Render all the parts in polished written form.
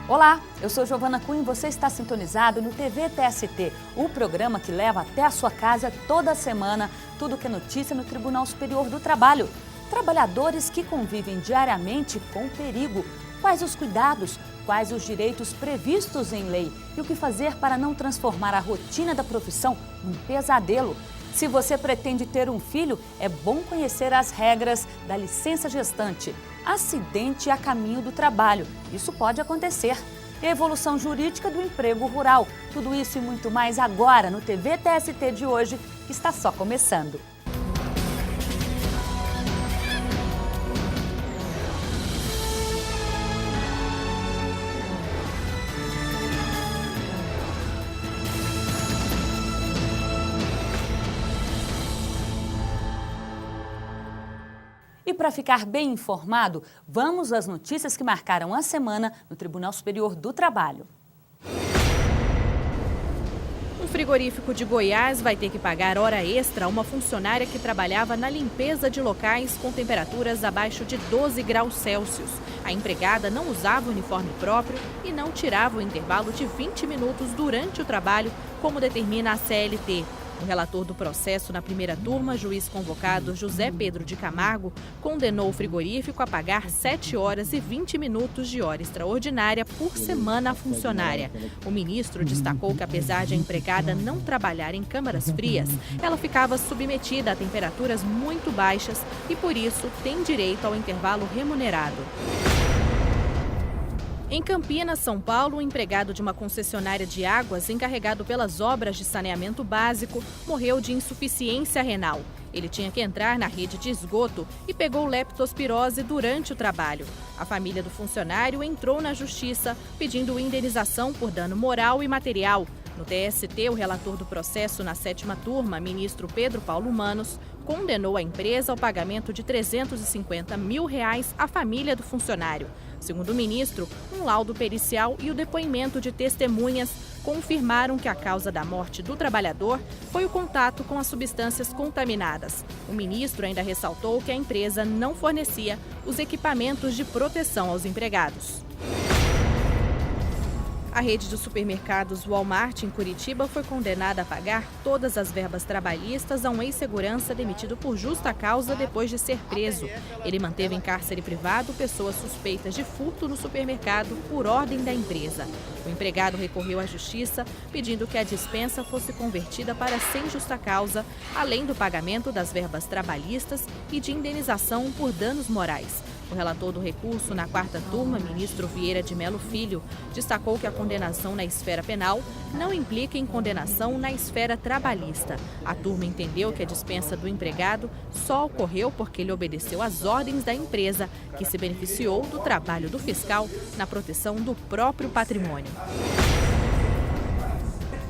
Olá, eu sou Giovana Cunha e você está sintonizado no TV TST, o programa que leva até a sua casa toda semana tudo que é notícia no Tribunal Superior do Trabalho. Trabalhadores que convivem diariamente com perigo. Quais os cuidados, quais os direitos previstos em lei e o que fazer para não transformar a rotina da profissão num pesadelo. Se você pretende ter um filho, é bom conhecer as regras da licença gestante. Acidente a caminho do trabalho. Isso pode acontecer. E a evolução jurídica do emprego rural. Tudo isso e muito mais agora no TV TST de hoje, que está só começando. E para ficar bem informado, vamos às notícias que marcaram a semana no Tribunal Superior do Trabalho. Um frigorífico de Goiás vai ter que pagar hora extra a uma funcionária que trabalhava na limpeza de locais com temperaturas abaixo de 12 graus Celsius. A empregada não usava o uniforme próprio e não tirava o intervalo de 20 minutos durante o trabalho, como determina a CLT. O relator do processo na primeira turma, juiz convocado José Pedro de Camargo, condenou o frigorífico a pagar 7 horas e 20 minutos de hora extraordinária por semana à funcionária. O ministro destacou que, apesar de a empregada não trabalhar em câmaras frias, ela ficava submetida a temperaturas muito baixas e, por isso, tem direito ao intervalo remunerado. Em Campinas, São Paulo, um empregado de uma concessionária de águas encarregado pelas obras de saneamento básico morreu de insuficiência renal. Ele tinha que entrar na rede de esgoto e pegou leptospirose durante o trabalho. A família do funcionário entrou na justiça pedindo indenização por dano moral e material. No TST, o relator do processo na 7ª turma, ministro Pedro Paulo Manos, condenou a empresa ao pagamento de R$350 mil à família do funcionário. Segundo o ministro, um laudo pericial e o depoimento de testemunhas confirmaram que a causa da morte do trabalhador foi o contato com as substâncias contaminadas. O ministro ainda ressaltou que a empresa não fornecia os equipamentos de proteção aos empregados. A rede de supermercados Walmart, em Curitiba, foi condenada a pagar todas as verbas trabalhistas a um ex-segurança demitido por justa causa depois de ser preso. Ele manteve em cárcere privado pessoas suspeitas de furto no supermercado por ordem da empresa. O empregado recorreu à justiça, pedindo que a dispensa fosse convertida para sem justa causa, além do pagamento das verbas trabalhistas e de indenização por danos morais. O relator do recurso na 4ª turma, ministro Vieira de Mello Filho, destacou que a condenação na esfera penal não implica em condenação na esfera trabalhista. A turma entendeu que a dispensa do empregado só ocorreu porque ele obedeceu às ordens da empresa, que se beneficiou do trabalho do fiscal na proteção do próprio patrimônio.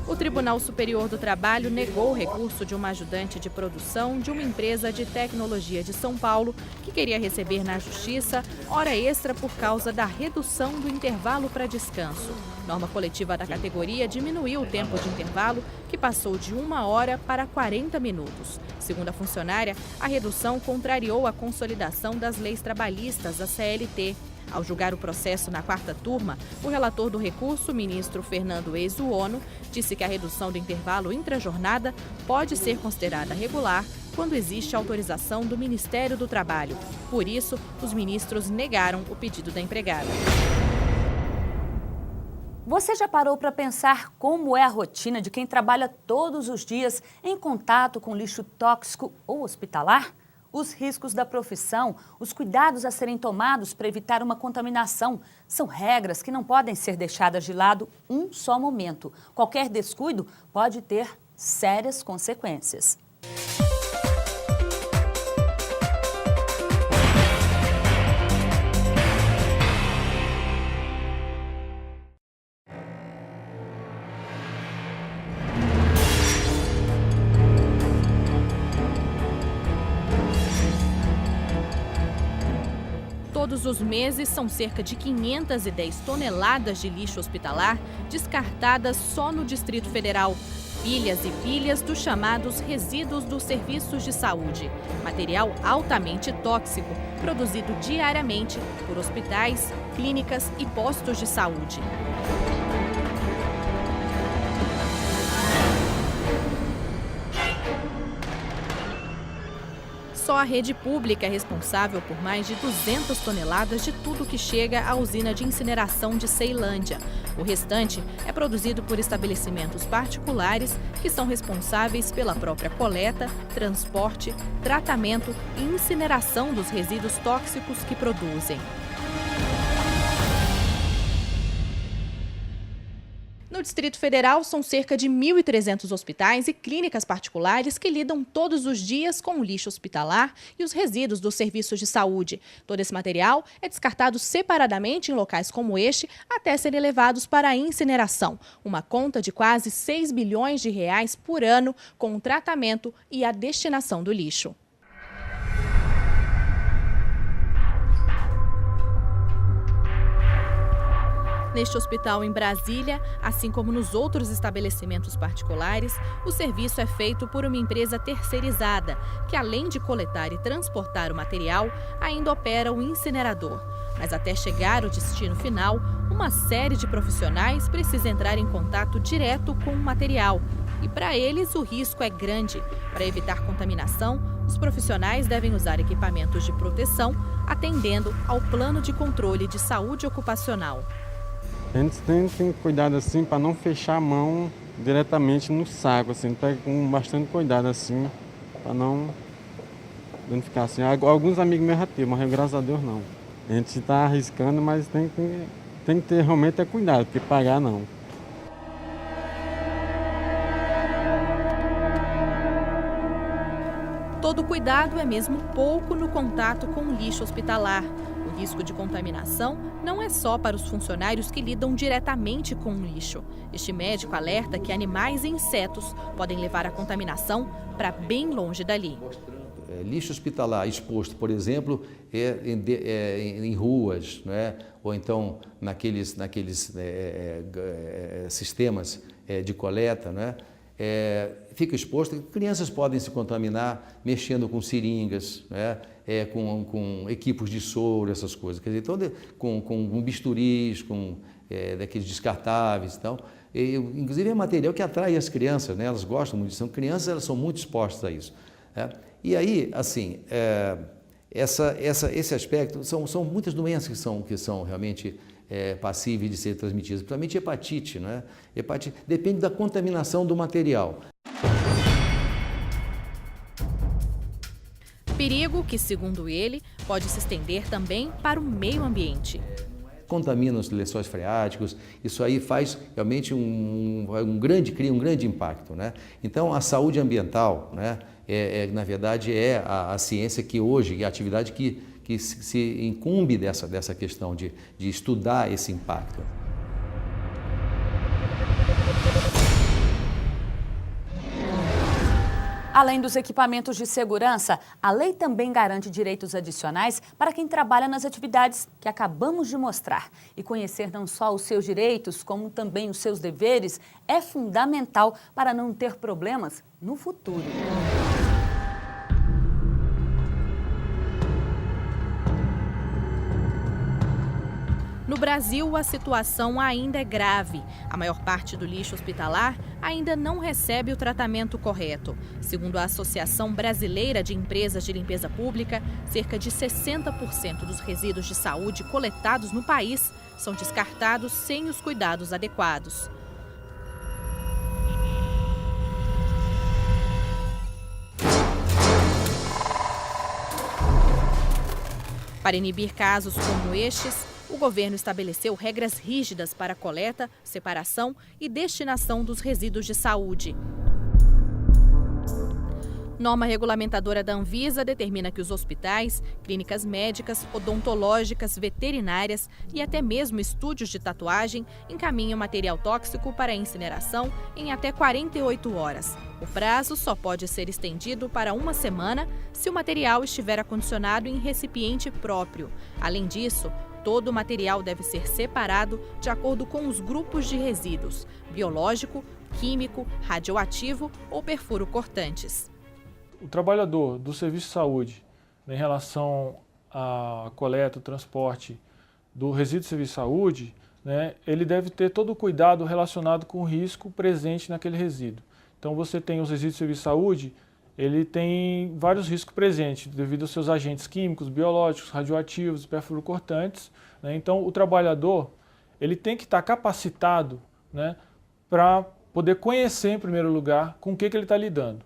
O Tribunal Superior do Trabalho negou o recurso de uma ajudante de produção de uma empresa de tecnologia de São Paulo que queria receber na Justiça hora extra por causa da redução do intervalo para descanso. Norma coletiva da categoria diminuiu o tempo de intervalo, que passou de 1 hora para 40 minutos. Segundo a funcionária, a redução contrariou a consolidação das leis trabalhistas, a CLT. Ao julgar o processo na 4ª turma, o relator do recurso, ministro Fernando Ezuono, disse que a redução do intervalo intrajornada pode ser considerada regular quando existe autorização do Ministério do Trabalho. Por isso, os ministros negaram o pedido da empregada. Você já parou para pensar como é a rotina de quem trabalha todos os dias em contato com lixo tóxico ou hospitalar? Os riscos da profissão, os cuidados a serem tomados para evitar uma contaminação, são regras que não podem ser deixadas de lado um só momento. Qualquer descuido pode ter sérias consequências. Todos os meses são cerca de 510 toneladas de lixo hospitalar descartadas só no Distrito Federal. pilhas e pilhas dos chamados resíduos dos serviços de saúde, material altamente tóxico, produzido diariamente por hospitais, clínicas e postos de saúde. Só a rede pública é responsável por mais de 200 toneladas de tudo que chega à usina de incineração de Ceilândia. O restante é produzido por estabelecimentos particulares que são responsáveis pela própria coleta, transporte, tratamento e incineração dos resíduos tóxicos que produzem. No Distrito Federal, são cerca de 1.300 hospitais e clínicas particulares que lidam todos os dias com o lixo hospitalar e os resíduos dos serviços de saúde. Todo esse material é descartado separadamente em locais como este até serem levados para a incineração. Uma conta de quase 6 bilhões de reais por ano com o tratamento e a destinação do lixo. Neste hospital em Brasília, assim como nos outros estabelecimentos particulares, o serviço é feito por uma empresa terceirizada, que além de coletar e transportar o material, ainda opera o incinerador. Mas até chegar ao destino final, uma série de profissionais precisa entrar em contato direto com o material. E para eles o risco é grande. Para evitar contaminação, os profissionais devem usar equipamentos de proteção, atendendo ao plano de controle de saúde ocupacional. A gente tem cuidado assim para não fechar a mão diretamente no saco, assim, pega com bastante cuidado assim, para não ficar assim. Alguns amigos meus já teve, mas graças a Deus não. A gente está arriscando, mas tem que ter realmente cuidado, porque pagar não. Todo cuidado é mesmo pouco no contato com o lixo hospitalar. O risco de contaminação não é só para os funcionários que lidam diretamente com o lixo. Este médico alerta que animais e insetos podem levar a contaminação para bem longe dali. Lixo hospitalar exposto, por exemplo, em ruas, né? Ou então naqueles sistemas de coleta, né? Fica exposto, crianças podem se contaminar mexendo com seringas, né? Com equipos de soro, essas coisas, quer dizer, com bisturis, daqueles descartáveis e tal. Inclusive é material que atrai as crianças, né? Elas gostam muito disso, são crianças, elas são muito expostas a isso. Né? E aí, assim, esse aspecto, são muitas doenças que são realmente passíveis de ser transmitidas, principalmente hepatite, né? Hepatite depende da contaminação do material. Perigo que, segundo ele, pode se estender também para o meio ambiente. Contamina os lençóis freáticos, isso aí faz realmente cria um grande impacto, né? Então, a saúde ambiental, né, na verdade, é a ciência que hoje, a atividade que se incumbe dessa questão de estudar esse impacto. Além dos equipamentos de segurança, a lei também garante direitos adicionais para quem trabalha nas atividades que acabamos de mostrar. E conhecer não só os seus direitos, como também os seus deveres, é fundamental para não ter problemas no futuro. No Brasil, a situação ainda é grave. A maior parte do lixo hospitalar ainda não recebe o tratamento correto. Segundo a Associação Brasileira de Empresas de Limpeza Pública, cerca de 60% dos resíduos de saúde coletados no país são descartados sem os cuidados adequados. Para inibir casos como estes, o governo estabeleceu regras rígidas para a coleta, separação e destinação dos resíduos de saúde. Norma regulamentadora da Anvisa determina que os hospitais, clínicas médicas, odontológicas, veterinárias e até mesmo estúdios de tatuagem encaminham material tóxico para incineração em até 48 horas. O prazo só pode ser estendido para 1 semana se o material estiver acondicionado em recipiente próprio. Além disso, Todo o material deve ser separado de acordo com os grupos de resíduos: biológico, químico, radioativo ou perfuro cortantes. O trabalhador do serviço de saúde, em relação à coleta, o transporte do resíduo de serviço de saúde, né, ele deve ter todo o cuidado relacionado com o risco presente naquele resíduo. Então você tem os resíduos de serviço de saúde, ele tem vários riscos presentes devido aos seus agentes químicos, biológicos, radioativos, perfluorocortantes, né? Então o trabalhador ele tem que estar capacitado, né, para poder conhecer em primeiro lugar com o que ele está lidando.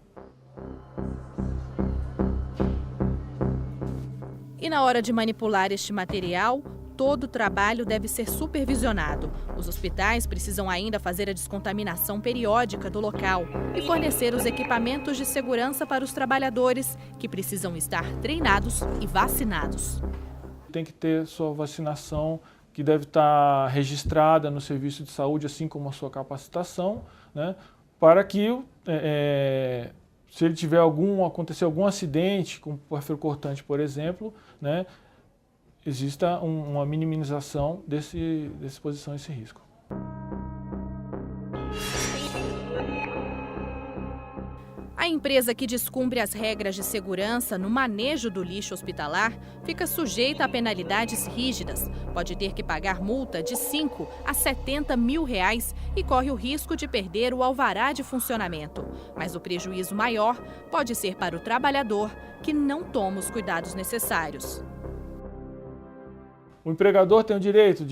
E na hora de manipular este material, todo o trabalho deve ser supervisionado. Os hospitais precisam ainda fazer a descontaminação periódica do local e fornecer os equipamentos de segurança para os trabalhadores, que precisam estar treinados e vacinados. Tem que ter sua vacinação, que deve estar registrada no serviço de saúde, assim como a sua capacitação, né, para que, se ele tiver acontecer algum acidente, com perfuro cortante, por exemplo, né, exista uma minimização dessa exposição a esse risco. A empresa que descumpre as regras de segurança no manejo do lixo hospitalar fica sujeita a penalidades rígidas. Pode ter que pagar multa de 5 a 70 mil reais e corre o risco de perder o alvará de funcionamento. Mas o prejuízo maior pode ser para o trabalhador que não toma os cuidados necessários. O empregador tem o direito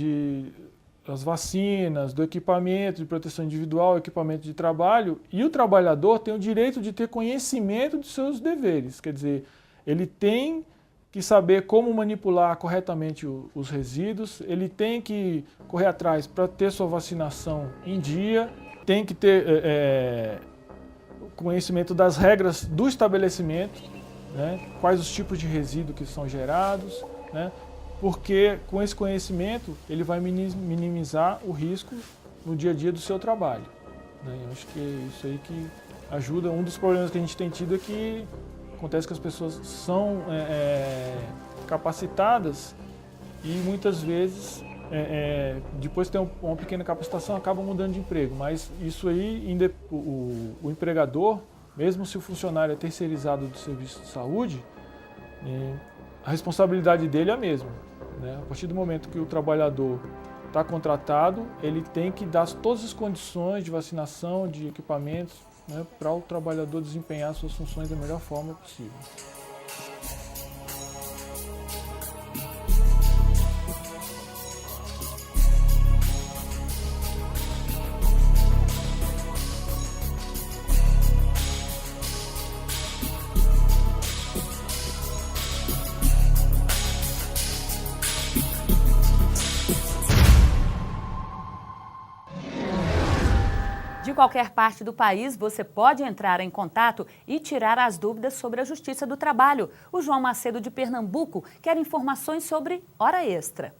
das vacinas, do equipamento de proteção individual, equipamento de trabalho, e o trabalhador tem o direito de ter conhecimento dos seus deveres. Quer dizer, ele tem que saber como manipular corretamente os resíduos, ele tem que correr atrás para ter sua vacinação em dia, tem que ter conhecimento das regras do estabelecimento, né, quais os tipos de resíduos que são gerados, né, porque com esse conhecimento ele vai minimizar o risco no dia a dia do seu trabalho, né? Eu acho que é isso aí que ajuda. Um dos problemas que a gente tem tido é que acontece que as pessoas são capacitadas e muitas vezes, depois de ter uma pequena capacitação, acabam mudando de emprego. Mas isso aí, o empregador, mesmo se o funcionário é terceirizado do serviço de saúde, a responsabilidade dele é a mesma, né? A partir do momento que o trabalhador está contratado, ele tem que dar todas as condições de vacinação, de equipamentos, né, para o trabalhador desempenhar suas funções da melhor forma possível. De qualquer parte do país, você pode entrar em contato e tirar as dúvidas sobre a Justiça do Trabalho. O João Macedo de Pernambuco quer informações sobre hora extra.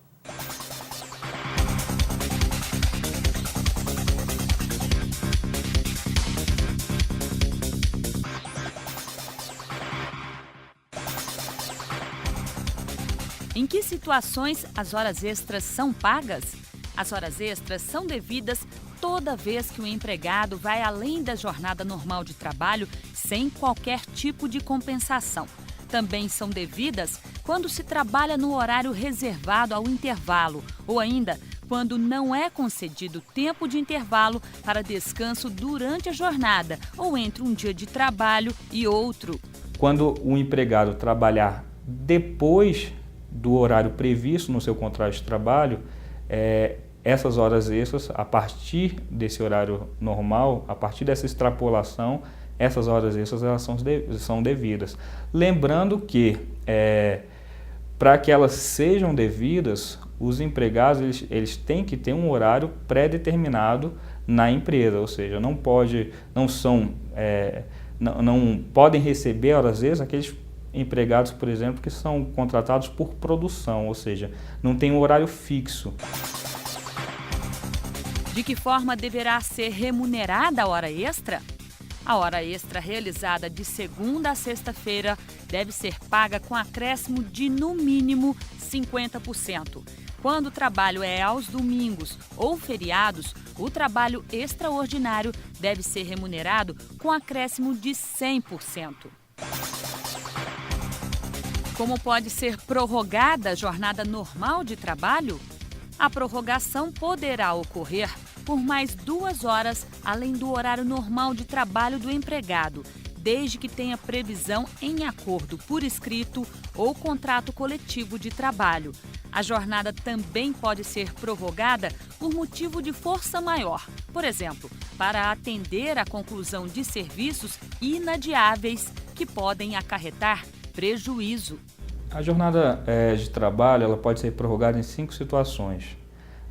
Em que situações as horas extras são pagas? As horas extras são devidas toda vez que o empregado vai além da jornada normal de trabalho sem qualquer tipo de compensação. Também são devidas quando se trabalha no horário reservado ao intervalo ou ainda quando não é concedido tempo de intervalo para descanso durante a jornada ou entre um dia de trabalho e outro. Quando o empregado trabalhar depois do horário previsto no seu contrato de trabalho, essas horas extras, a partir desse horário normal, a partir dessa extrapolação, essas horas extras elas são devidas. Lembrando que, para que elas sejam devidas, os empregados eles têm que ter um horário pré-determinado na empresa, ou seja, não podem receber horas extras aqueles empregados, por exemplo, que são contratados por produção, ou seja, não tem um horário fixo. De que forma deverá ser remunerada a hora extra? A hora extra realizada de segunda a sexta-feira deve ser paga com acréscimo de, no mínimo, 50%. Quando o trabalho é aos domingos ou feriados, o trabalho extraordinário deve ser remunerado com acréscimo de 100%. Como pode ser prorrogada a jornada normal de trabalho? A prorrogação poderá ocorrer por mais 2 horas, além do horário normal de trabalho do empregado, desde que tenha previsão em acordo por escrito ou contrato coletivo de trabalho. A jornada também pode ser prorrogada por motivo de força maior, por exemplo, para atender à conclusão de serviços inadiáveis que podem acarretar prejuízo. A jornada de trabalho ela pode ser prorrogada em 5 situações.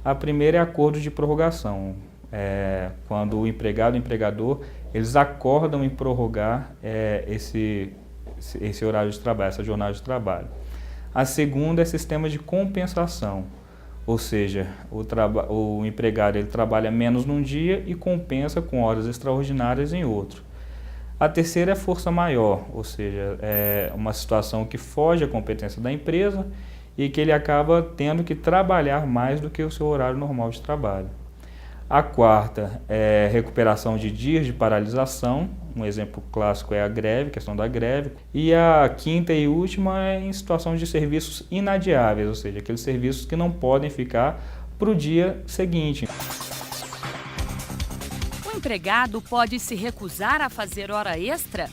A primeira é acordo de prorrogação, quando o empregado e o empregador eles acordam em prorrogar esse horário de trabalho, essa jornada de trabalho. A segunda é sistema de compensação, ou seja, o empregado ele trabalha menos num dia e compensa com horas extraordinárias em outro. A terceira é força maior, ou seja, é uma situação que foge à competência da empresa e que ele acaba tendo que trabalhar mais do que o seu horário normal de trabalho. A quarta é recuperação de dias de paralisação, um exemplo clássico é a greve, questão da greve. E a quinta e última é em situação de serviços inadiáveis, ou seja, aqueles serviços que não podem ficar para o dia seguinte. O empregado pode se recusar a fazer hora extra?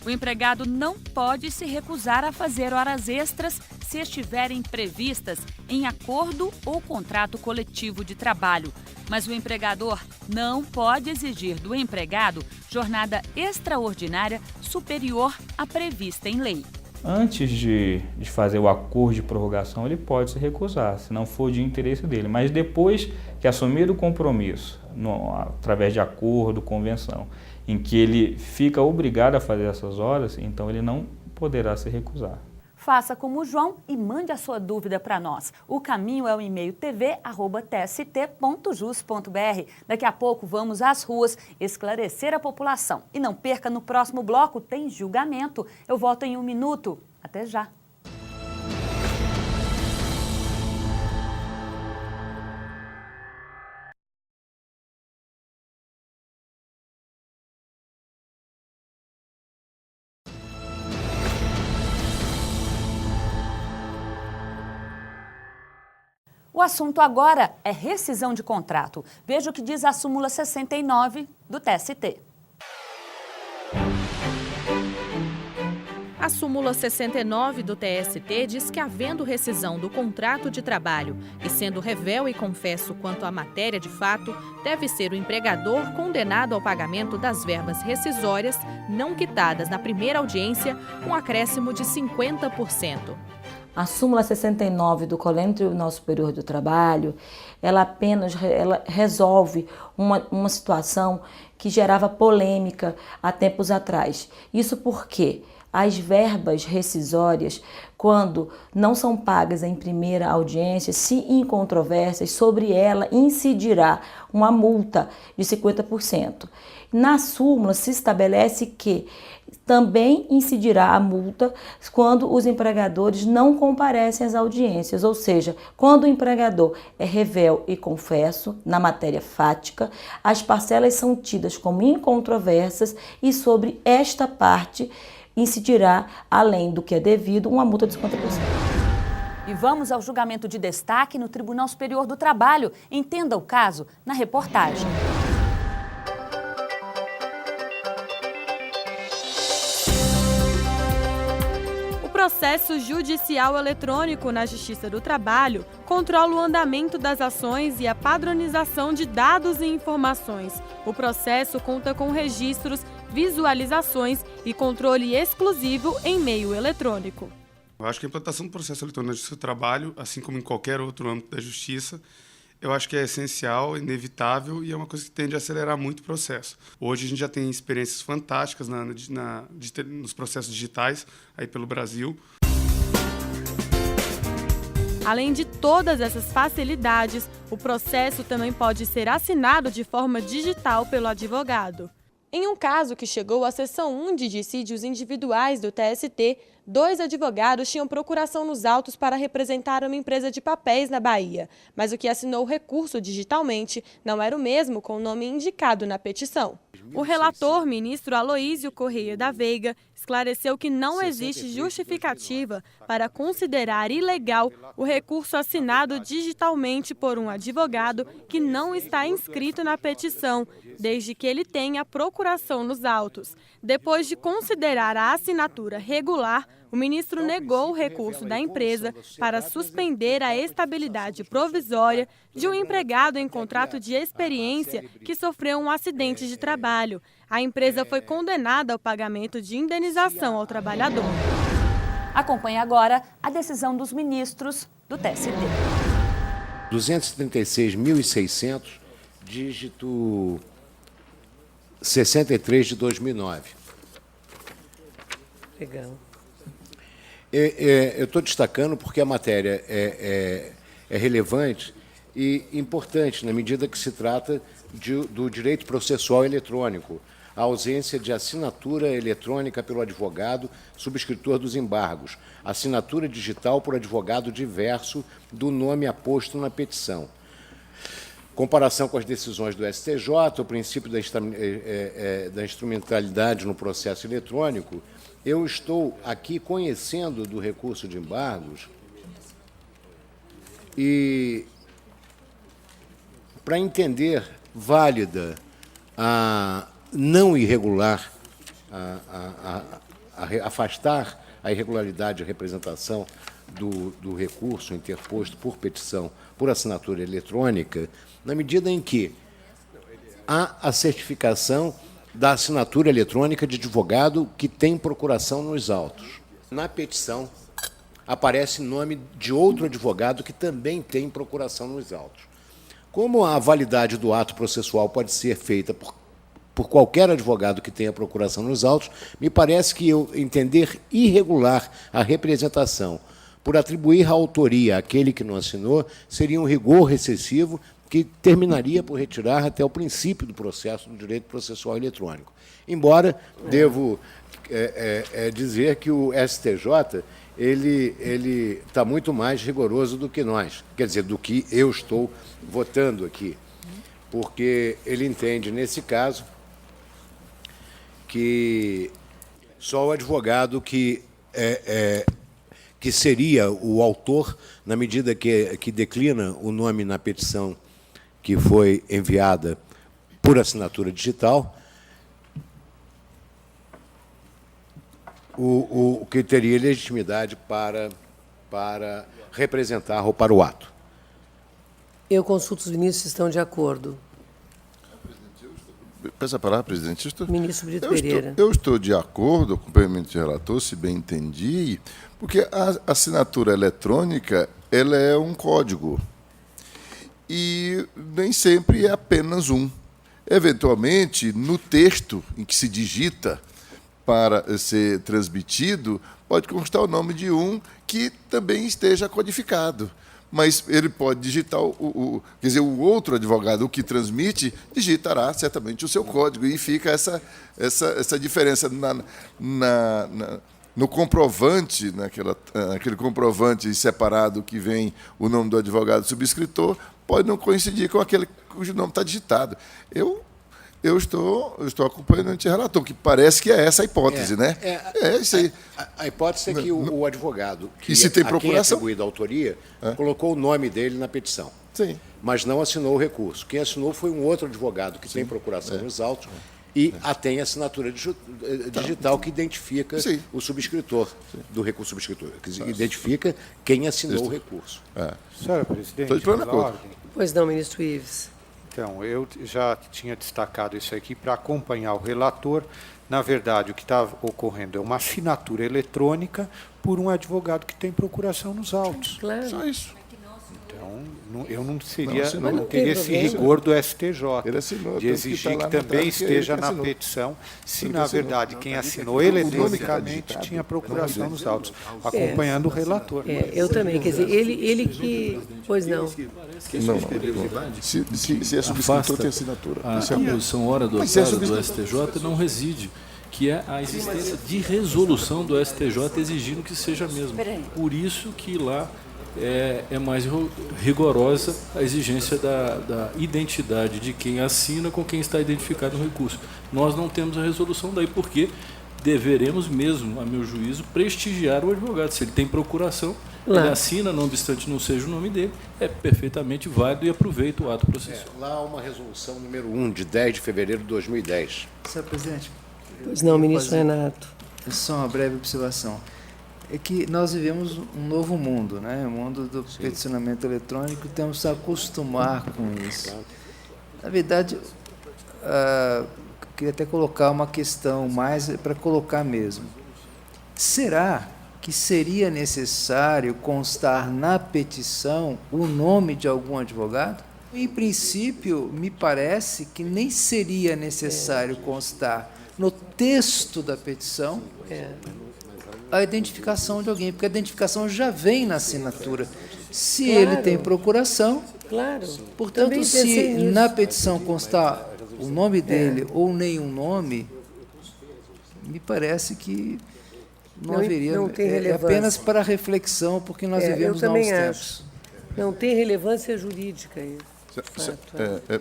O empregado não pode se recusar a fazer horas extras se estiverem previstas em acordo ou contrato coletivo de trabalho. Mas o empregador não pode exigir do empregado jornada extraordinária superior à prevista em lei. Antes de fazer o acordo de prorrogação, ele pode se recusar, se não for de interesse dele. Mas depois que assumir o compromisso, através de acordo, convenção, em que ele fica obrigado a fazer essas horas, então ele não poderá se recusar. Faça como o João e mande a sua dúvida para nós. O caminho é o e-mail tv@tst.jus.br. Daqui a pouco vamos às ruas esclarecer a população. E não perca, no próximo bloco tem julgamento. Eu volto em 1 minuto. Até já. O assunto agora é rescisão de contrato. Veja o que diz a súmula 69 do TST. A súmula 69 do TST diz que, havendo rescisão do contrato de trabalho e sendo revel e confesso quanto à matéria de fato, deve ser o empregador condenado ao pagamento das verbas rescisórias não quitadas na primeira audiência, com acréscimo de 50%. A súmula 69 do Colégio Tribunal Superior do Trabalho, ela apenas resolve uma situação que gerava polêmica há tempos atrás. Isso porque as verbas rescisórias, quando não são pagas em primeira audiência, se incontrovérsias, sobre ela incidirá uma multa de 50%. Na súmula se estabelece que também incidirá a multa quando os empregadores não comparecem às audiências, ou seja, quando o empregador é revel e confesso na matéria fática, as parcelas são tidas como incontroversas e sobre esta parte incidirá, além do que é devido, uma multa de 50%. E vamos ao julgamento de destaque no Tribunal Superior do Trabalho. Entenda o caso na reportagem. O processo judicial eletrônico na Justiça do Trabalho controla o andamento das ações e a padronização de dados e informações. O processo conta com registros, visualizações e controle exclusivo em meio eletrônico. Eu acho que a implantação do processo eletrônico na Justiça do Trabalho, assim como em qualquer outro âmbito da Justiça, eu acho que é essencial, inevitável e é uma coisa que tende a acelerar muito o processo. Hoje a gente já tem experiências fantásticas nos processos digitais aí pelo Brasil. Além de todas essas facilidades, o processo também pode ser assinado de forma digital pelo advogado. Em um caso que chegou à seção 1 de dissídios individuais do TST, 2 advogados tinham procuração nos autos para representar uma empresa de papéis na Bahia, mas o que assinou o recurso digitalmente não era o mesmo com o nome indicado na petição. O relator, ministro Aloísio Correia da Veiga, esclareceu que não existe justificativa para considerar ilegal o recurso assinado digitalmente por um advogado que não está inscrito na petição, desde que ele tenha procuração nos autos. Depois de considerar a assinatura regular, o ministro negou o recurso da empresa para suspender a estabilidade provisória de um empregado em contrato de experiência que sofreu um acidente de trabalho. A empresa foi condenada ao pagamento de indenização ao trabalhador. Acompanhe agora a decisão dos ministros do TST. 236.600, dígito 63 de 2009. Legal. Eu estou destacando porque a matéria é relevante e importante na medida que se trata do direito processual eletrônico, a ausência de assinatura eletrônica pelo advogado subscritor dos embargos, assinatura digital por advogado diverso do nome aposto na petição. Comparação com as decisões do STJ, o princípio da instrumentalidade no processo eletrônico, eu estou aqui conhecendo do recurso de embargos e, para entender válida a não irregular, afastar a irregularidade de representação do recurso interposto por petição por assinatura eletrônica, na medida em que há a certificação da assinatura eletrônica de advogado que tem procuração nos autos. Na petição, aparece nome de outro advogado que também tem procuração nos autos. Como a validade do ato processual pode ser feita por qualquer advogado que tenha procuração nos autos, me parece que eu entender irregular a representação por atribuir a autoria àquele que não assinou seria um rigor excessivo que terminaria por retirar até o princípio do processo do direito processual eletrônico. Embora devo dizer que o STJ ele está muito mais rigoroso do que nós, quer dizer, do que eu estou votando aqui, porque ele entende, nesse caso, que só o advogado que seria o autor, na medida que declina o nome na petição que foi enviada por assinatura digital, o que teria legitimidade para representar ou para o ato. Eu consulto os ministros se estão de acordo. Peço a palavra, presidente. Ministro Brito Pereira. Eu estou de acordo com o cumprimento de relator, se bem entendi, porque a assinatura eletrônica ela é um código e nem sempre é apenas um. Eventualmente, no texto em que se digita para ser transmitido, pode constar o nome de um que também esteja codificado. Mas ele pode digitar, quer dizer, o outro advogado, o que transmite, digitará certamente o seu código. E fica essa diferença no comprovante, naquele comprovante separado que vem o nome do advogado subscritor, pode não coincidir com aquele cujo nome está digitado. Eu estou acompanhando o antirrelator, que parece que é essa a hipótese, né? É isso aí. A hipótese é que o advogado, que se tem a procuração, quem é atribuída a autoria, colocou o nome dele na petição. Sim. Mas não assinou o recurso. Quem assinou foi um outro advogado que tem procuração nos autos e tem assinatura digital que identifica o subscritor do recurso subscritor, que identifica quem assinou o recurso. Senhora presidente, estou de plano acordo. Pois não, ministro Ives. Então, eu já tinha destacado isso aqui para acompanhar o relator. Na verdade, o que está ocorrendo é uma assinatura eletrônica por um advogado que tem procuração nos autos. Claro. Só isso. Então, eu não teria esse rigor do STJ de exigir que também esteja na petição, se na verdade quem assinou eletronicamente tinha procuração nos autos, acompanhando o relator. Eu também, quer dizer, ele que... Pois não. Não. Se é subscritor, tem assinatura. A posição ora do STJ não reside que é a existência de resolução do STJ exigindo que seja mesmo. Por isso que lá é mais rigorosa a exigência da identidade de quem assina com quem está identificado no recurso. Nós não temos a resolução daí, porque deveremos mesmo, a meu juízo, prestigiar o advogado. Se ele tem procuração, ele assina, não obstante não seja o nome dele, é perfeitamente válido e aproveita o ato processual. Lá há uma resolução número 1, de 10 de fevereiro de 2010. Senhor presidente. Pois não, ministro Renato. Só uma breve observação. É que nós vivemos um novo mundo, né? O mundo do peticionamento eletrônico, temos que se acostumar com isso. Na verdade, queria até colocar uma questão mais para colocar mesmo. Será que seria necessário constar na petição o nome de algum advogado? Em princípio, me parece que nem seria necessário constar no texto da petição a identificação de alguém, porque a identificação já vem na assinatura. Se ele tem procuração, portanto, se na petição constar o nome dele ou nenhum nome, me parece que não haveria. Não tem relevância. É apenas para reflexão, porque nós vivemos novos tempos. Não tem relevância jurídica isso.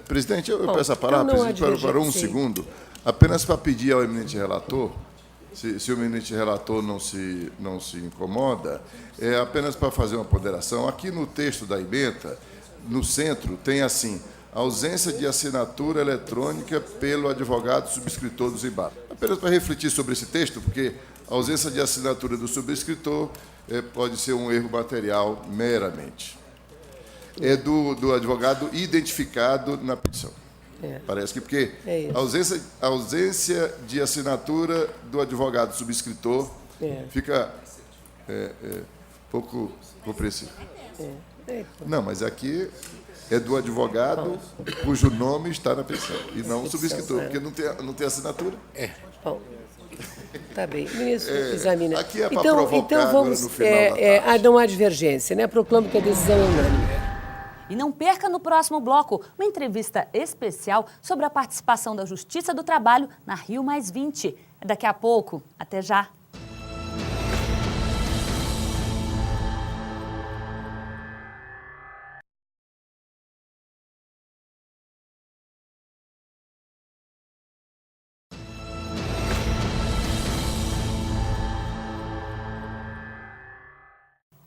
Presidente, eu peço a palavra, presidente, para um segundo, apenas para pedir ao eminente relator, se o eminente relator não se incomoda, é apenas para fazer uma ponderação. Aqui no texto da ementa, no centro, tem assim: ausência de assinatura eletrônica pelo advogado subscritor do desembarque. Apenas para refletir sobre esse texto, porque a ausência de assinatura do subscritor pode ser um erro material meramente. É do advogado identificado na petição. Parece que porque a ausência de assinatura do advogado subscritor fica pouco compreensível. Não, mas aqui é do advogado cujo nome está na petição e não o subscritor, porque não tem assinatura. Bom, tá bem. Ministro examina. Aqui é para provocar então vamos no final da tarde. não há divergência, né? Proclamo que a decisão é unânime. E não perca no próximo bloco uma entrevista especial sobre a participação da Justiça do Trabalho na Rio+20. Daqui a pouco. Até já.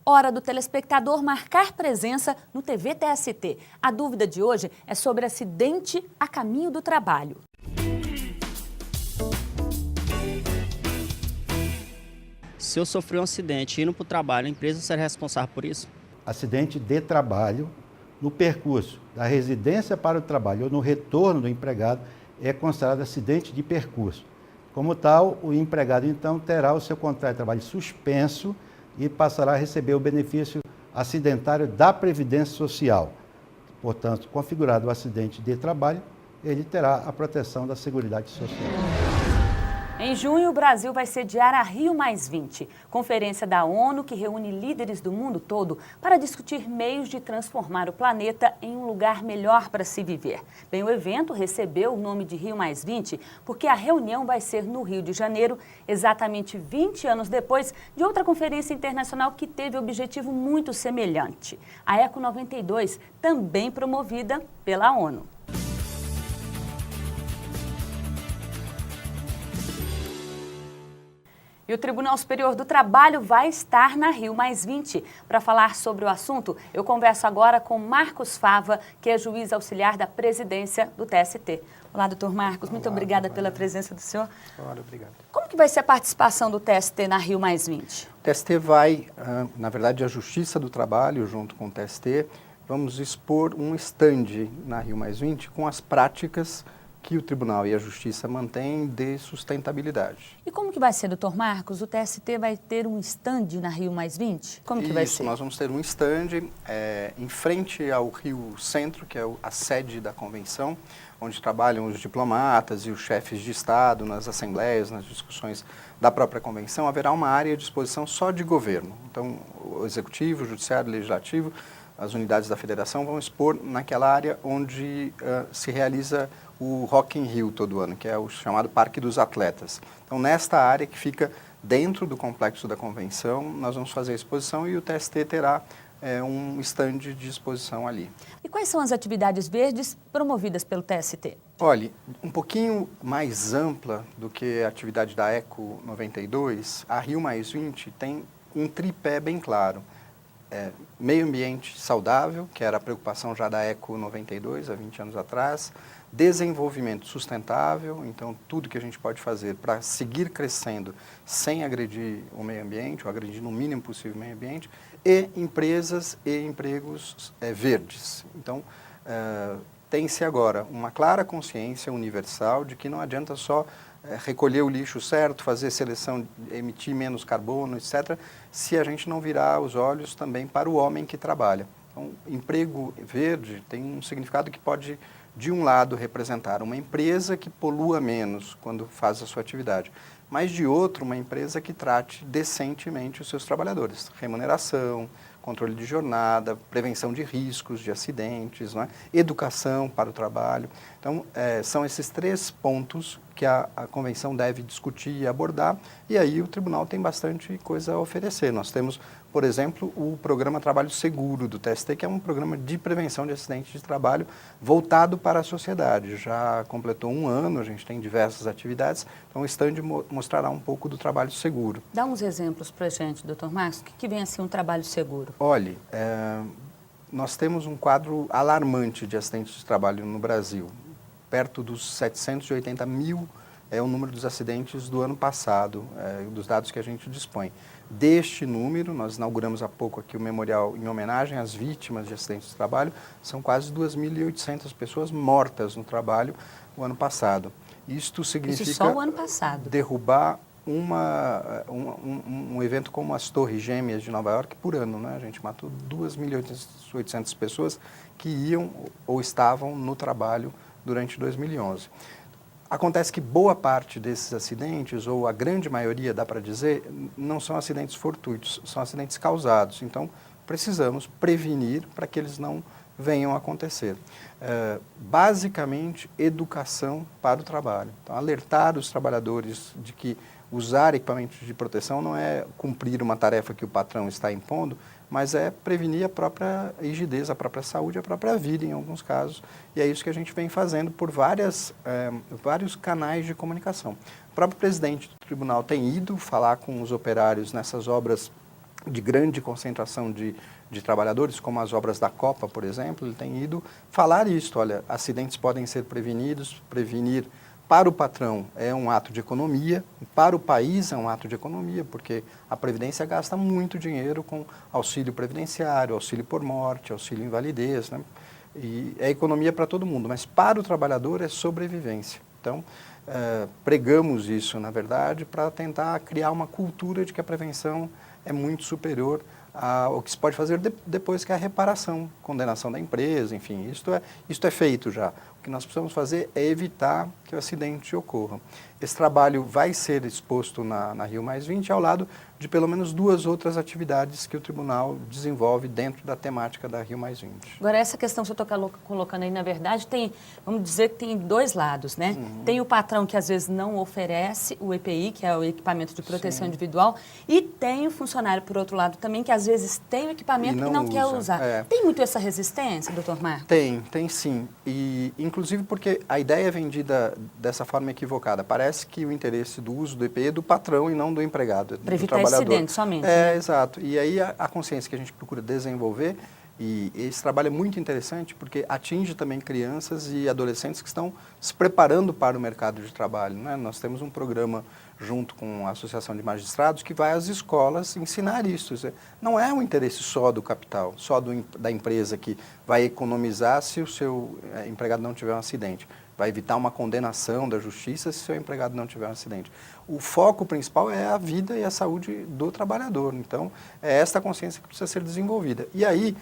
Hora do telespectador marcar presença no TV TST. A dúvida de hoje é sobre acidente a caminho do trabalho. Se eu sofrer um acidente indo para o trabalho, a empresa será responsável por isso? Acidente de trabalho no percurso da residência para o trabalho ou no retorno do empregado é considerado acidente de percurso. Como tal, o empregado então terá o seu contrato de trabalho suspenso e passará a receber o benefício acidentário da Previdência Social. Portanto, configurado o acidente de trabalho, ele terá a proteção da Seguridade Social. Em junho, o Brasil vai sediar a Rio+20, conferência da ONU que reúne líderes do mundo todo para discutir meios de transformar o planeta em um lugar melhor para se viver. Bem, o evento recebeu o nome de Rio+20 porque a reunião vai ser no Rio de Janeiro, exatamente 20 anos depois de outra conferência internacional que teve objetivo muito semelhante, a Eco 92, também promovida pela ONU. E o Tribunal Superior do Trabalho vai estar na Rio+20. Para falar sobre o assunto, eu converso agora com Marcos Fava, que é juiz auxiliar da presidência do TST. Olá, doutor Marcos, muito obrigada pela presença do senhor. Olá, obrigado. Como que vai ser a participação do TST na Rio+20? O TST vai, na verdade, a Justiça do Trabalho, junto com o TST, vamos expor um stand na Rio+20 com as práticas que o Tribunal e a Justiça mantêm de sustentabilidade. E como que vai ser, doutor Marcos? O TST vai ter um stand na Rio+20? Como que vai ser? Nós vamos ter um stand em frente ao Rio Centro, que é a sede da convenção, onde trabalham os diplomatas e os chefes de Estado nas assembleias, nas discussões da própria convenção. Haverá uma área de exposição só de governo. Então, o Executivo, o Judiciário, o Legislativo, as unidades da Federação vão expor naquela área onde se realiza o Rock in Rio todo ano, que é o chamado Parque dos Atletas. Então, nesta área que fica dentro do complexo da convenção, nós vamos fazer a exposição e o TST terá um stand de exposição ali. E quais são as atividades verdes promovidas pelo TST? Olha, um pouquinho mais ampla do que a atividade da Eco 92, a Rio+20 tem um tripé bem claro. Meio ambiente saudável, que era a preocupação já da Eco 92, há 20 anos atrás, desenvolvimento sustentável, então tudo que a gente pode fazer para seguir crescendo sem agredir o meio ambiente, ou agredir no mínimo possível o meio ambiente, e empresas e empregos verdes. Então, tem-se agora uma clara consciência universal de que não adianta só recolher o lixo certo, fazer seleção, emitir menos carbono, etc., se a gente não virar os olhos também para o homem que trabalha. Então, emprego verde tem um significado que pode, de um lado, representar uma empresa que polua menos quando faz a sua atividade, mas de outro, uma empresa que trate decentemente os seus trabalhadores. Remuneração, controle de jornada, prevenção de riscos, de acidentes, não é? Educação para o trabalho. Então, são esses 3 pontos que a convenção deve discutir e abordar, e aí o tribunal tem bastante coisa a oferecer. Nós temos, por exemplo, o programa Trabalho Seguro do TST, que é um programa de prevenção de acidentes de trabalho voltado para a sociedade. Já completou 1 ano, a gente tem diversas atividades, então o stand mostrará um pouco do trabalho seguro. Dá uns exemplos para a gente, Dr. Márcio, o que vem a ser um trabalho seguro? Olhe, nós temos um quadro alarmante de acidentes de trabalho no Brasil. Perto dos 780 mil é o número dos acidentes do ano passado, dos dados que a gente dispõe. Deste número, nós inauguramos há pouco aqui o memorial em homenagem às vítimas de acidentes de trabalho, são quase 2.800 pessoas mortas no trabalho o ano passado. Isto significa Isso só o ano passado. Derrubar um evento como as Torres Gêmeas de Nova York por ano, né? A gente matou 2.800 pessoas que iam ou estavam no trabalho durante 2011. Acontece que boa parte desses acidentes, ou a grande maioria, dá para dizer, não são acidentes fortuitos, são acidentes causados. Então, precisamos prevenir para que eles não venham a acontecer. Basicamente, educação para o trabalho. Então, alertar os trabalhadores de que usar equipamentos de proteção não é cumprir uma tarefa que o patrão está impondo, mas é prevenir a própria rigidez, a própria saúde, a própria vida em alguns casos. E é isso que a gente vem fazendo por vários canais de comunicação. O próprio presidente do tribunal tem ido falar com os operários nessas obras de grande concentração de trabalhadores, como as obras da Copa, por exemplo. Ele tem ido falar isso, olha, acidentes podem ser prevenidos, prevenir para o patrão é um ato de economia, para o país é um ato de economia, porque a Previdência gasta muito dinheiro com auxílio previdenciário, auxílio por morte, auxílio invalidez, né? E é economia para todo mundo, mas para o trabalhador é sobrevivência. Então, pregamos isso, na verdade, para tentar criar uma cultura de que a prevenção é muito superior ao que se pode fazer depois que a reparação, condenação da empresa, enfim, isto é feito já. O que nós precisamos fazer é evitar que o acidente ocorra. Esse trabalho vai ser exposto na Rio+20 ao lado de pelo menos 2 outras atividades que o tribunal desenvolve dentro da temática da Rio+20. Agora, essa questão que você está colocando aí, na verdade, vamos dizer que tem 2 lados, né? Tem o patrão que às vezes não oferece o EPI, que é o equipamento de proteção individual, e tem o funcionário, por outro lado, também, que às vezes tem o equipamento e não quer usar. Tem muito essa resistência, doutor Marcos? Tem sim. E, inclusive porque a ideia é vendida dessa forma equivocada. Parece que o interesse do uso do EPI é do patrão e não do empregado, para evitar acidente somente. Né? Exato. E aí a consciência que a gente procura desenvolver, e esse trabalho é muito interessante porque atinge também crianças e adolescentes que estão se preparando para o mercado de trabalho, né? Nós temos um programa junto com a Associação de Magistrados que vai às escolas ensinar isso. Não é um interesse só do capital, só da empresa que vai economizar se o seu empregado não tiver um acidente. Vai evitar uma condenação da justiça se o seu empregado não tiver um acidente. O foco principal é a vida e a saúde do trabalhador. Então, é esta consciência que precisa ser desenvolvida. E aí,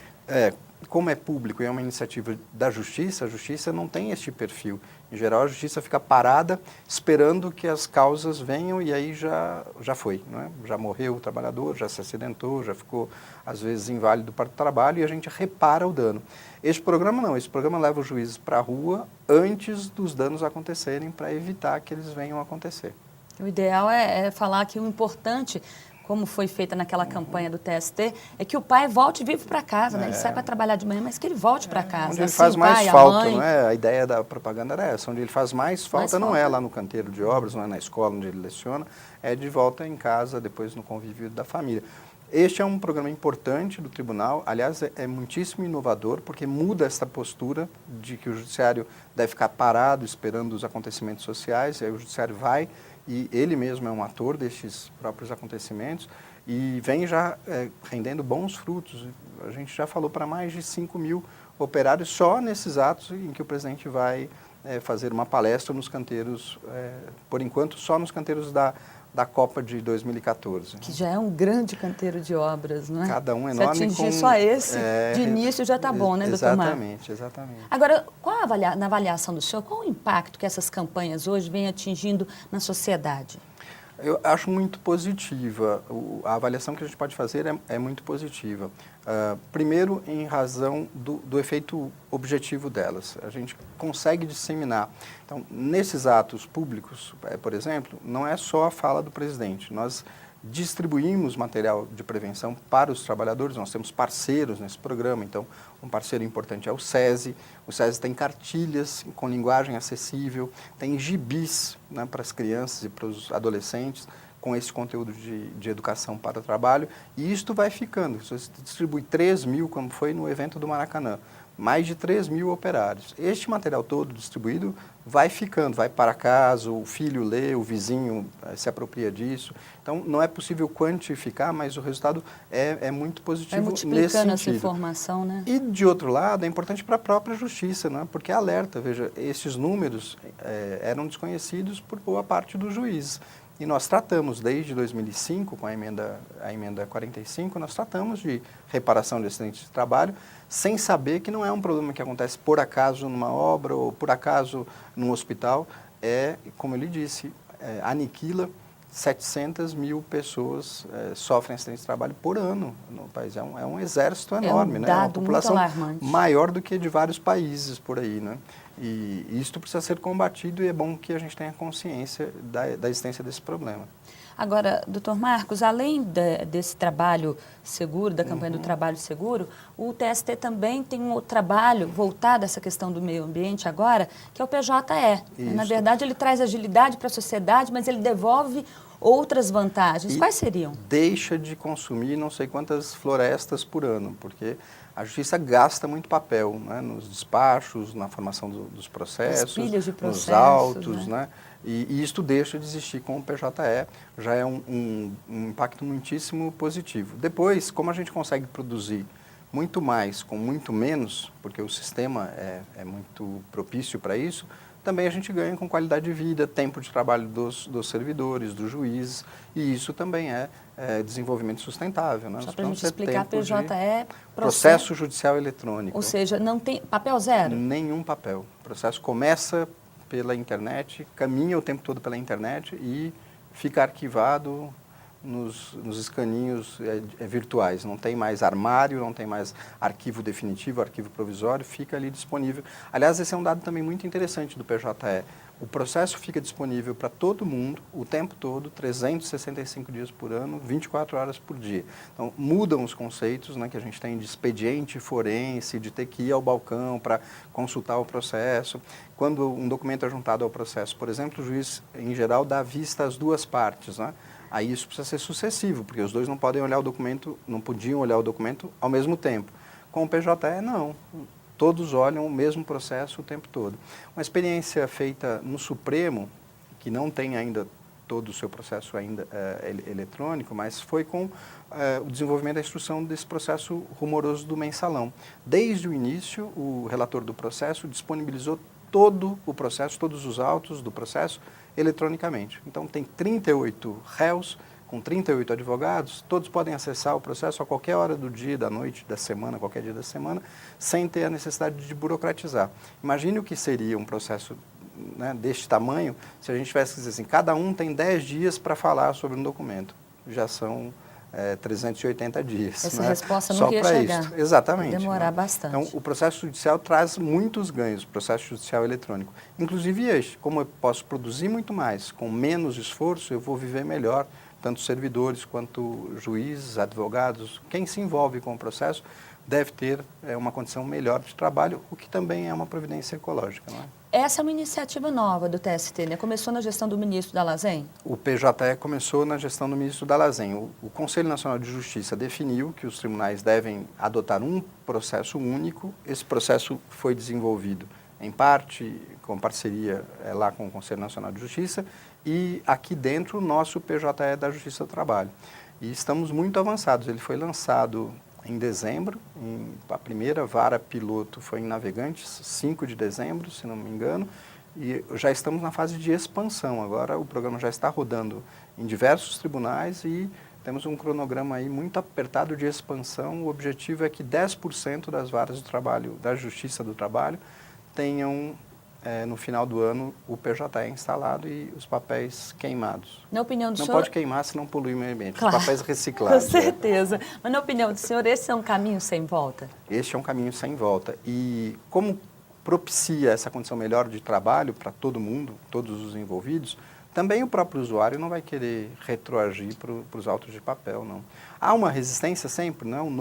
como é público e é uma iniciativa da Justiça, a Justiça não tem este perfil. Em geral, a Justiça fica parada esperando que as causas venham e aí já foi. Não é? Já morreu o trabalhador, já se acidentou, já ficou, às vezes, inválido para o trabalho e a gente repara o dano. Este programa não, esse programa leva os juízes para a rua antes dos danos acontecerem para evitar que eles venham a acontecer. O ideal é falar que o importante, como foi feita naquela campanha do TST, é que o pai volte vivo para casa, né? Ele sai para trabalhar de manhã, mas que ele volte para casa. Onde ele assim, faz mais pai, falta, não é? A ideia da propaganda era essa. Onde ele faz mais falta não é lá no canteiro de obras, não é na escola onde ele leciona, é de volta em casa, depois no convívio da família. Este é um programa importante do tribunal, aliás, é muitíssimo inovador, porque muda essa postura de que o judiciário deve ficar parado esperando os acontecimentos sociais, e aí o judiciário vai, e ele mesmo é um ator destes próprios acontecimentos, e vem já rendendo bons frutos. A gente já falou para mais de 5.000 operários só nesses atos em que o presidente vai fazer uma palestra nos canteiros, por enquanto só nos canteiros da Copa de 2014. Que já é um grande canteiro de obras, não é? Cada um enorme. Se atingir só esse, de início já está bom, né, doutor Marcos? Exatamente, exatamente. Agora, na avaliação do senhor, qual o impacto que essas campanhas hoje vêm atingindo na sociedade? Eu acho muito positiva. A avaliação que a gente pode fazer é muito positiva. Primeiro, em razão do efeito objetivo delas. A gente consegue disseminar. Então, nesses atos públicos, por exemplo, não é só a fala do presidente. Nós distribuímos material de prevenção para os trabalhadores, nós temos parceiros nesse programa, então um parceiro importante é o SESI tem cartilhas com linguagem acessível, tem gibis, né, para as crianças e para os adolescentes com esse conteúdo de educação para o trabalho, e isto vai ficando. Você distribui 3.000, como foi no evento do Maracanã, mais de 3.000 operários. Este material todo distribuído vai ficando, vai para casa, o filho lê, o vizinho se apropria disso. Então, não é possível quantificar, mas o resultado é muito positivo nesse sentido. Vai multiplicando essa informação, né? E, de outro lado, é importante para a própria justiça, né? Porque alerta, veja, esses números eram desconhecidos por boa parte dos juízes. E nós tratamos, desde 2005, com a emenda 45, nós tratamos de reparação de acidentes de trabalho, sem saber que não é um problema que acontece por acaso numa obra ou por acaso num hospital. Como ele disse, aniquila 700.000 pessoas sofrem acidentes de trabalho por ano no país. É um exército enorme, né? É uma população maior do que de vários países por aí, né? E isto precisa ser combatido e é bom que a gente tenha consciência da existência desse problema. Agora, doutor Marcos, além desse trabalho seguro, da campanha do trabalho seguro, o TST também tem um trabalho voltado a essa questão do meio ambiente agora, que é o PJE. Isso. Na verdade, ele traz agilidade para a sociedade, mas ele devolve outras vantagens. Quais seriam? Deixa de consumir não sei quantas florestas por ano, porque a justiça gasta muito papel, né, nos despachos, na formação dos processos, nos autos, né? E isto deixa de existir com o PJE, já é um impacto muitíssimo positivo. Depois, como a gente consegue produzir muito mais com muito menos, porque o sistema é muito propício para isso, também a gente ganha com qualidade de vida, tempo de trabalho dos servidores, dos juízes, e isso também é desenvolvimento sustentável. Né? Só para a gente explicar, PJE é processo judicial eletrônico. Ou seja, não tem papel zero? Nenhum papel. O processo começa pela internet, caminha o tempo todo pela internet e fica arquivado nos escaninhos virtuais. Não tem mais armário, não tem mais arquivo definitivo, arquivo provisório, fica ali disponível. Aliás, esse é um dado também muito interessante do PJE. O processo fica disponível para todo mundo, o tempo todo, 365 dias por ano, 24 horas por dia. Então, mudam os conceitos, né, que a gente tem de expediente forense, de ter que ir ao balcão para consultar o processo. Quando um documento é juntado ao processo, por exemplo, o juiz, em geral, dá vista às duas partes, né? Aí isso precisa ser sucessivo, porque os dois não podem olhar o documento, não podiam olhar o documento ao mesmo tempo. Com o PJE, não. Todos olham o mesmo processo o tempo todo. Uma experiência feita no Supremo, que não tem ainda todo o seu processo ainda eletrônico, mas foi com o desenvolvimento da instrução desse processo rumoroso do mensalão. Desde o início, o relator do processo disponibilizou todo o processo, todos os autos do processo, eletronicamente. Então, tem 38 réus com 38 advogados, todos podem acessar o processo a qualquer hora do dia, da noite, da semana, qualquer dia da semana, sem ter a necessidade de burocratizar. Imagine o que seria um processo, né, deste tamanho, se a gente tivesse que dizer assim, cada um tem 10 dias para falar sobre um documento. Já são 380 dias. Essa né? resposta Só não ia chegar. Isso. Exatamente. Vai demorar né? bastante. Então, o processo judicial traz muitos ganhos, o processo judicial eletrônico. Inclusive este, como eu posso produzir muito mais, com menos esforço, eu vou viver melhor, tanto servidores quanto juízes, advogados, quem se envolve com o processo deve ter uma condição melhor de trabalho, o que também é uma providência ecológica. Não é? Essa é uma iniciativa nova do TST, né? Começou na gestão do ministro Dallazen? O PJE começou na gestão do ministro Dallazen. O Conselho Nacional de Justiça definiu que os tribunais devem adotar um processo único. Esse processo foi desenvolvido, em parte, com parceria lá com o Conselho Nacional de Justiça e aqui dentro o nosso PJE da Justiça do Trabalho. E estamos muito avançados. Ele foi lançado em dezembro, a primeira vara piloto foi em Navegantes, 5 de dezembro, se não me engano, e já estamos na fase de expansão. Agora o programa já está rodando em diversos tribunais e temos um cronograma aí muito apertado de expansão. O objetivo é que 10% das varas do trabalho, da Justiça do Trabalho, tenham no final do ano o PJE instalado e os papéis queimados. Na opinião do senhor... Não pode queimar se não polui o meio ambiente. Claro, os papéis reciclados. Com certeza. Mas na opinião do senhor, esse é um caminho sem volta? Este é um caminho sem volta. E como propicia essa condição melhor de trabalho para todo mundo, todos os envolvidos, também o próprio usuário não vai querer retroagir para os autos de papel, não. Há uma resistência sempre, não? O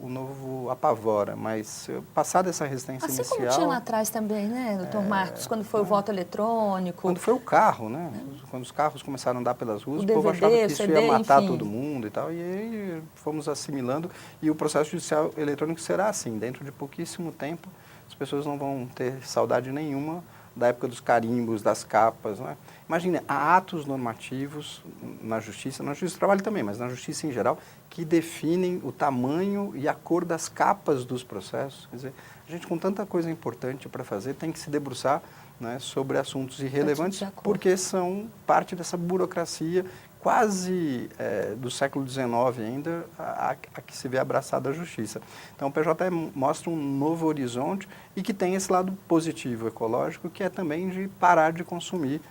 novo apavora, mas passada essa resistência assim inicial... Assim como tinha lá atrás também, né, doutor Marcos, quando foi o voto eletrônico... Quando foi o carro, né? Quando os carros começaram a andar pelas ruas, o DVD, povo achava que isso CD, ia matar enfim. todo mundo e tal, e aí fomos assimilando, e o processo judicial eletrônico será assim, dentro de pouquíssimo tempo, as pessoas não vão ter saudade nenhuma da época dos carimbos, das capas, né? Imagina, há atos normativos na Justiça do Trabalho também, mas na Justiça em geral, que definem o tamanho e a cor das capas dos processos. Quer dizer, a gente com tanta coisa importante para fazer tem que se debruçar, né, sobre assuntos irrelevantes, porque são parte dessa burocracia quase do século XIX ainda, a que se vê abraçada a justiça. Então, o PJE mostra um novo horizonte e que tem esse lado positivo ecológico, que é também de parar de consumir,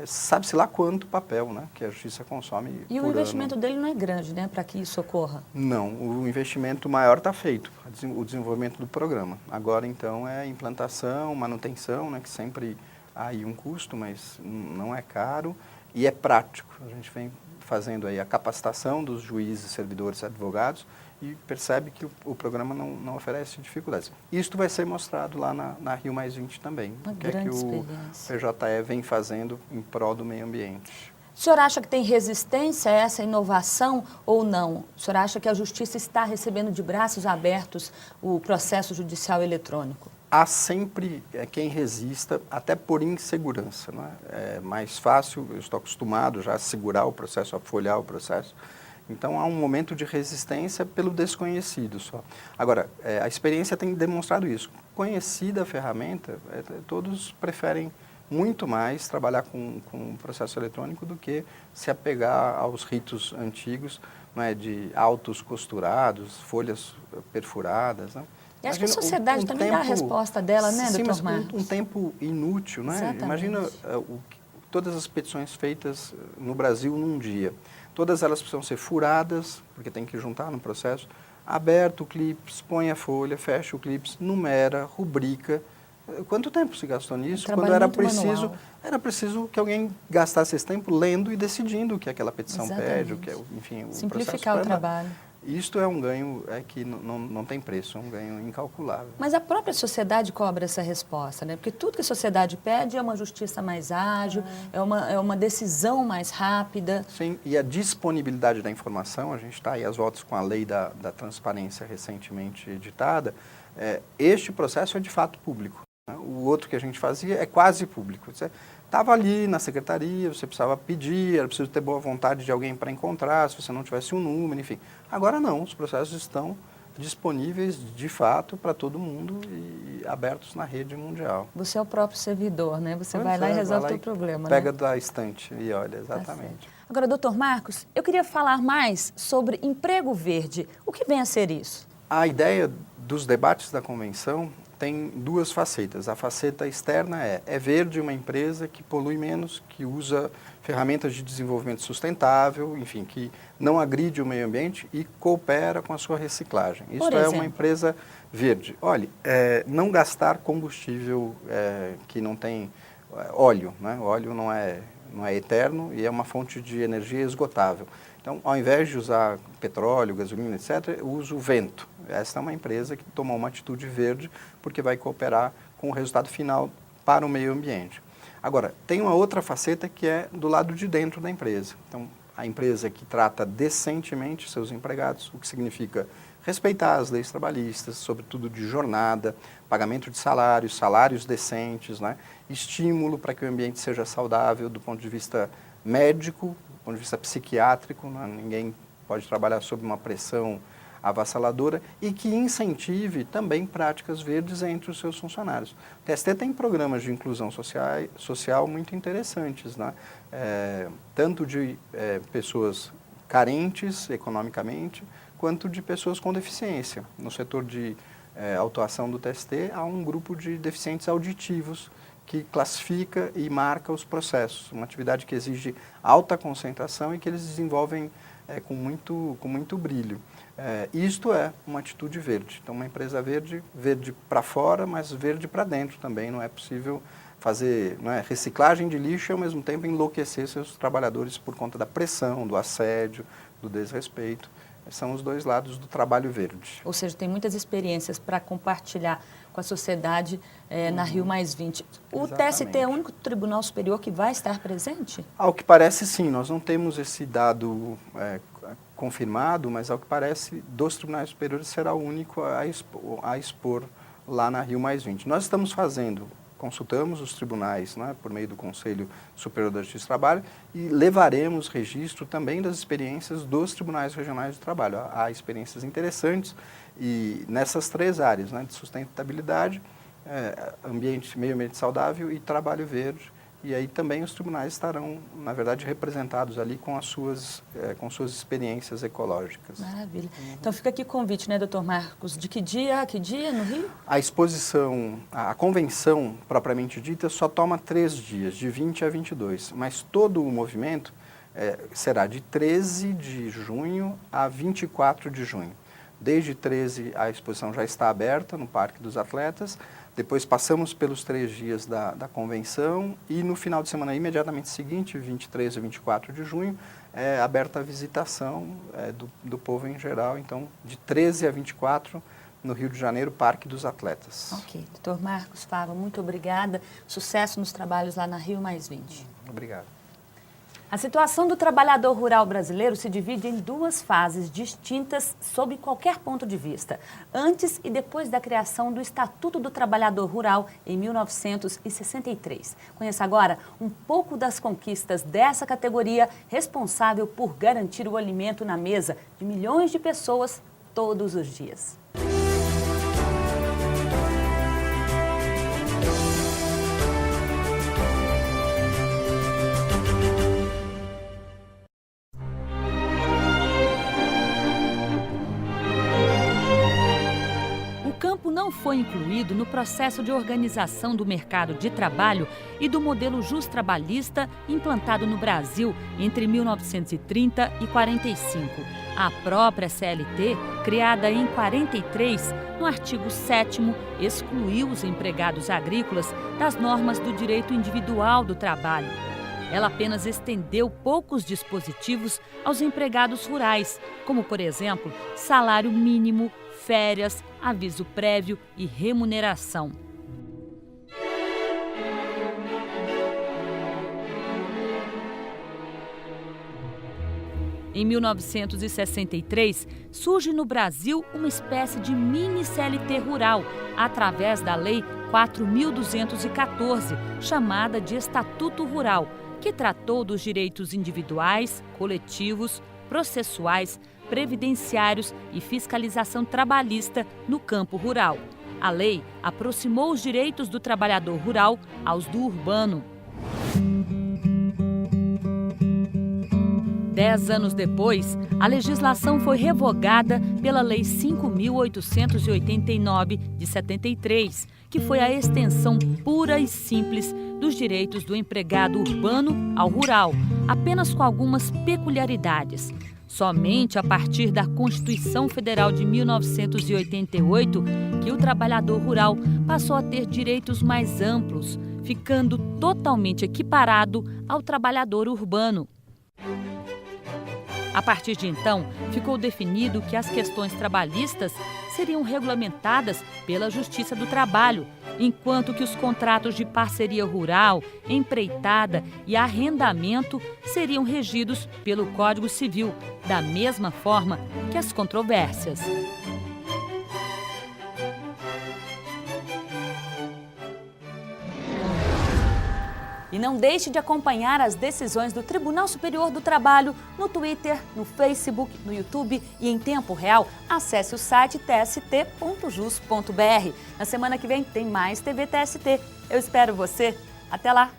sabe-se lá quanto papel, né, que a justiça consome. E o investimento dele não é grande, né, para que isso ocorra? Não, o investimento maior está feito, o desenvolvimento do programa. Agora, então, é implantação, manutenção, né, que sempre há aí um custo, mas não é caro. E é prático. A gente vem fazendo aí a capacitação dos juízes, servidores, advogados e percebe que o programa não oferece dificuldades. Isto vai ser mostrado lá na Rio Mais 20 também. Uma o que é que o PJE vem fazendo em prol do meio ambiente. O senhor acha que tem resistência a essa inovação ou não? O senhor acha que a Justiça está recebendo de braços abertos o processo judicial eletrônico? Há sempre quem resista, até por insegurança. Não é? É mais fácil, eu estou acostumado já a segurar o processo, a folhear o processo. Então, há um momento de resistência pelo desconhecido só. Agora, a experiência tem demonstrado isso. Conhecida a ferramenta, todos preferem muito mais trabalhar com o processo eletrônico do que se apegar aos ritos antigos, não é, de autos costurados, folhas perfuradas, né? E acho que a sociedade também dá a resposta dela, né, sim, doutor Marcos? Um tempo inútil, né? Exatamente. Imagina todas as petições feitas no Brasil num dia. Todas elas precisam ser furadas, porque tem que juntar no processo, aberto o clips, põe a folha, fecha o clips, numera, rubrica. Quanto tempo se gastou nisso? Quando era preciso que alguém gastasse esse tempo lendo e decidindo o que aquela petição pede, o que, enfim, o simplificar o trabalho. Isto é um ganho que não tem preço, é um ganho incalculável. Mas a própria sociedade cobra essa resposta, né? Porque tudo que a sociedade pede é uma justiça mais ágil, é uma decisão mais rápida. Sim, e a disponibilidade da informação, a gente está aí às voltas com a lei da transparência recentemente editada, este processo é de fato público. Né? O outro que a gente fazia é quase público. Estava ali na secretaria, você precisava pedir, era preciso ter boa vontade de alguém para encontrar, se você não tivesse um número, enfim. Agora não, os processos estão disponíveis de fato para todo mundo e abertos na rede mundial. Você é o próprio servidor, né? Você vai lá e resolve o seu problema, pega da estante e olha, exatamente. Agora, doutor Marcos, eu queria falar mais sobre emprego verde. O que vem a ser isso? A ideia dos debates da convenção tem duas facetas. A faceta externa é verde uma empresa que polui menos, que usa ferramentas de desenvolvimento sustentável, enfim, que não agride o meio ambiente e coopera com a sua reciclagem. Isso é uma empresa verde. Olha, não gastar combustível que não tem óleo, né? O óleo não é eterno e é uma fonte de energia esgotável. Então, ao invés de usar petróleo, gasolina, etc., eu uso o vento. Essa é uma empresa que tomou uma atitude verde porque vai cooperar com o resultado final para o meio ambiente. Agora, tem uma outra faceta que é do lado de dentro da empresa. Então, a empresa que trata decentemente seus empregados, o que significa respeitar as leis trabalhistas, sobretudo de jornada, pagamento de salários decentes, né? Estímulo para que o ambiente seja saudável do ponto de vista médico, do ponto de vista psiquiátrico, né? Ninguém pode trabalhar sob uma pressão avassaladora e que incentive também práticas verdes entre os seus funcionários. O TST tem programas de inclusão social muito interessantes, né? Tanto de pessoas carentes economicamente, quanto de pessoas com deficiência. No setor de autuação do TST, há um grupo de deficientes auditivos que classifica e marca os processos, uma atividade que exige alta concentração e que eles desenvolvem com muito brilho. Isto é uma atitude verde. Então, uma empresa verde para fora, mas verde para dentro também. Não é possível fazer reciclagem de lixo e, ao mesmo tempo, enlouquecer seus trabalhadores por conta da pressão, do assédio, do desrespeito. São os dois lados do trabalho verde. Ou seja, tem muitas experiências para compartilhar com a sociedade na Rio+20. O TST é o único tribunal superior que vai estar presente? Ao que parece, sim. Nós não temos esse dado confirmado, mas ao que parece, dos tribunais superiores será o único a expor lá na Rio+20. Nós estamos consultamos os tribunais, né, por meio do Conselho Superior da Justiça do Trabalho e levaremos registro também das experiências dos tribunais regionais do trabalho. Há experiências interessantes e nessas três áreas, né, de sustentabilidade, meio ambiente saudável e trabalho verde. E aí também os tribunais estarão, na verdade, representados ali com as suas experiências ecológicas. Maravilha. Então fica aqui o convite, né, doutor Marcos? De que dia no Rio? A exposição, a convenção propriamente dita só toma 3 dias, de 20 a 22. Mas todo o movimento será de 13 de junho a 24 de junho. Desde 13 a exposição já está aberta no Parque dos Atletas. Depois passamos pelos 3 dias da convenção e no final de semana imediatamente seguinte, 23 a 24 de junho, é aberta a visitação do povo em geral. Então, de 13 a 24, no Rio de Janeiro, Parque dos Atletas. Ok. Doutor Marcos Fava, muito obrigada. Sucesso nos trabalhos lá na Rio+20. Obrigado. A situação do trabalhador rural brasileiro se divide em 2 fases distintas sob qualquer ponto de vista, antes e depois da criação do Estatuto do Trabalhador Rural em 1963. Conheça agora um pouco das conquistas dessa categoria responsável por garantir o alimento na mesa de milhões de pessoas todos os dias. Não foi incluído no processo de organização do mercado de trabalho e do modelo justo-trabalhista implantado no Brasil entre 1930 e 45. A própria CLT, criada em 43, no artigo 7º, excluiu os empregados agrícolas das normas do direito individual do trabalho. Ela apenas estendeu poucos dispositivos aos empregados rurais, como, por exemplo, salário mínimo, férias, aviso prévio e remuneração. Em 1963, surge no Brasil uma espécie de mini CLT rural, através da Lei 4.214, chamada de Estatuto Rural, que tratou dos direitos individuais, coletivos, processuais, previdenciários e fiscalização trabalhista no campo rural. A lei aproximou os direitos do trabalhador rural aos do urbano. 10 anos depois, a legislação foi revogada pela Lei 5.889, de 73, que foi a extensão pura e simples dos direitos do empregado urbano ao rural, apenas com algumas peculiaridades. Somente a partir da Constituição Federal de 1988 que o trabalhador rural passou a ter direitos mais amplos, ficando totalmente equiparado ao trabalhador urbano. A partir de então, ficou definido que as questões trabalhistas seriam regulamentadas pela Justiça do Trabalho, enquanto que os contratos de parceria rural, empreitada e arrendamento seriam regidos pelo Código Civil, da mesma forma que as controvérsias. E não deixe de acompanhar as decisões do Tribunal Superior do Trabalho no Twitter, no Facebook, no YouTube e em tempo real. Acesse o site tst.jus.br. Na semana que vem tem mais TV TST. Eu espero você. Até lá!